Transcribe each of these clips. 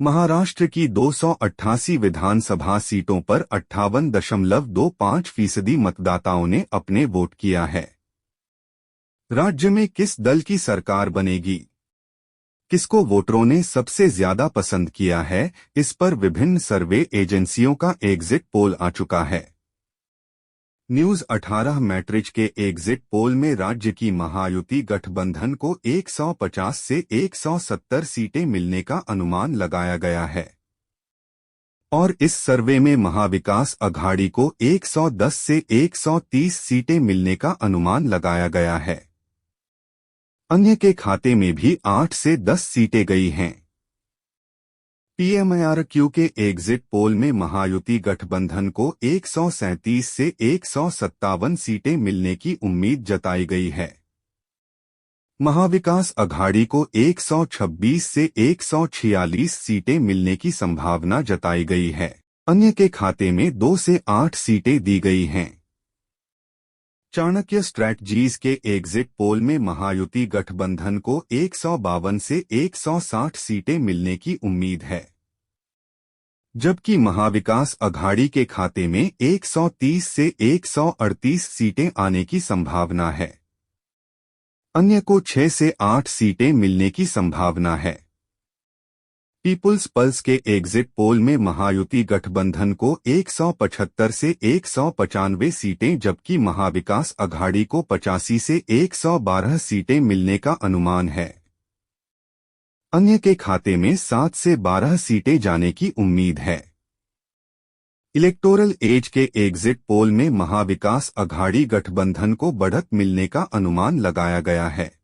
महाराष्ट्र की 288 विधानसभा सीटों पर 58.25% मतदाताओं ने अपने वोट किया है। राज्य में किस दल की सरकार बनेगी, किसको वोटरों ने सबसे ज्यादा पसंद किया है, इस पर विभिन्न सर्वे एजेंसियों का एग्जिट पोल आ चुका है। न्यूज 18 मैट्रिज के एग्जिट पोल में राज्य की महायुति गठबंधन को 150 से 170 सीटें मिलने का अनुमान लगाया गया है और इस सर्वे में महाविकास अघाड़ी को 110 से 130 सीटें मिलने का अनुमान लगाया गया है। अन्य के खाते में भी 8 से 10 सीटें गई हैं। पीएमआरक्यू के एग्जिट पोल में महायुति गठबंधन को 137 से 157 सीटें मिलने की उम्मीद जताई गई है। महाविकास अघाड़ी को 126 से 146 सीटें मिलने की संभावना जताई गई है। अन्य के खाते में 2 से 8 सीटें दी गई हैं। चाणक्य स्ट्रैटजीज के एग्जिट पोल में महायुति गठबंधन को 152 से 160 सीटें मिलने की उम्मीद है, जबकि महाविकास अघाड़ी के खाते में 130 से 138 सीटें आने की संभावना है। अन्य को 6 से 8 सीटें मिलने की संभावना है। पीपुल्स पल्स के एग्जिट पोल में महायुति गठबंधन को 175 से 195 सीटें, जबकि महाविकास अघाड़ी को 85 से 112 सीटें मिलने का अनुमान है। अन्य के खाते में 7 से 12 सीटें जाने की उम्मीद है। इलेक्टोरल एज के एग्जिट पोल में महाविकास अघाड़ी गठबंधन को बढ़त मिलने का अनुमान लगाया गया है।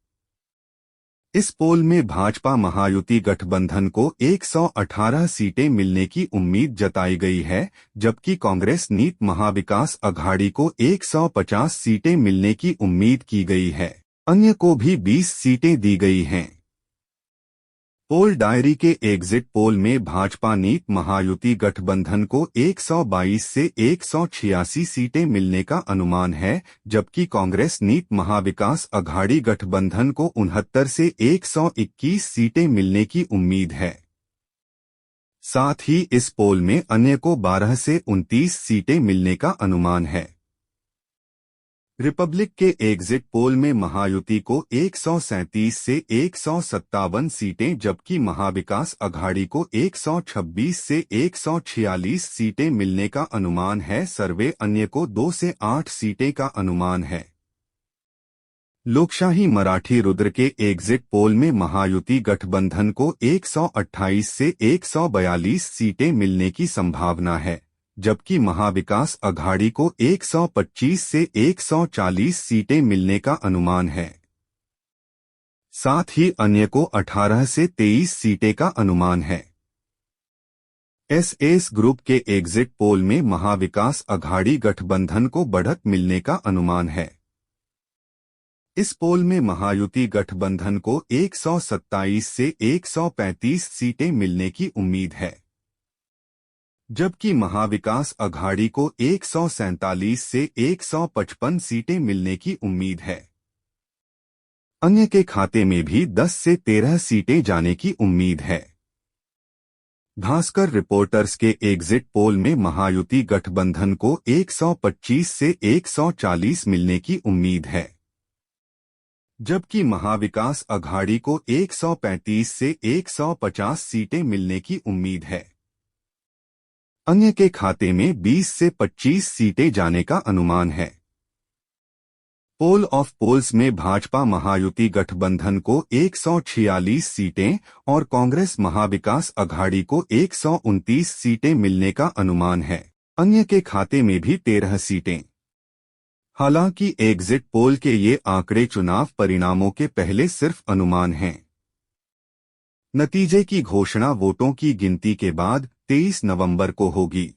इस पोल में भाजपा महायुति गठबंधन को 118 सीटें मिलने की उम्मीद जताई गई है, जबकि कांग्रेस नीत महाविकास अघाड़ी को 150 सीटें मिलने की उम्मीद की गई है। अन्य को भी 20 सीटें दी गई हैं। पोल डायरी के एग्जिट पोल में भाजपा नीत महायुति गठबंधन को 122 से 186 सीटें मिलने का अनुमान है, जबकि कांग्रेस नीत महाविकास अघाड़ी गठबंधन को 69 से 121 सीटें मिलने की उम्मीद है। साथ ही इस पोल में अन्य को 12 से 29 सीटें मिलने का अनुमान है। रिपब्लिक के एग्जिट पोल में महायुति को 137 से 157 सीटें, जबकि महाविकास अघाड़ी को 126 से 146 सीटें मिलने का अनुमान है। सर्वे अन्य को 2 से 8 सीटें का अनुमान है। लोकशाही मराठी रुद्र के एग्जिट पोल में महायुति गठबंधन को 128 से 142 सीटें मिलने की संभावना है, जबकि महाविकास अघाड़ी को 125 से 140 सीटें मिलने का अनुमान है। साथ ही अन्य को 18 से 23 सीटें का अनुमान है। एसएस ग्रुप के एग्जिट पोल में महाविकास अघाड़ी गठबंधन को बढ़त मिलने का अनुमान है। इस पोल में महायुति गठबंधन को 127 से 135 सीटें मिलने की उम्मीद है, जबकि महाविकास अघाड़ी को 147 से 155 सीटें मिलने की उम्मीद है। अन्य के खाते में भी 10 से 13 सीटें जाने की उम्मीद है। भास्कर रिपोर्टर्स के एग्जिट पोल में महायुति गठबंधन को 125 से 140 मिलने की उम्मीद है, जबकि महाविकास अघाड़ी को 135 से 150 सीटें मिलने की उम्मीद है। अन्य के खाते में 20 से 25 सीटें जाने का अनुमान है। पोल ऑफ पोल्स में भाजपा महायुति गठबंधन को 146 सीटें और कांग्रेस महाविकास अघाड़ी को 129 सीटें मिलने का अनुमान है। अन्य के खाते में भी 13 सीटें। हालांकि एग्जिट पोल के ये आंकड़े चुनाव परिणामों के पहले सिर्फ अनुमान हैं। नतीजे की घोषणा वोटों की गिनती के बाद 23 नवंबर को होगी।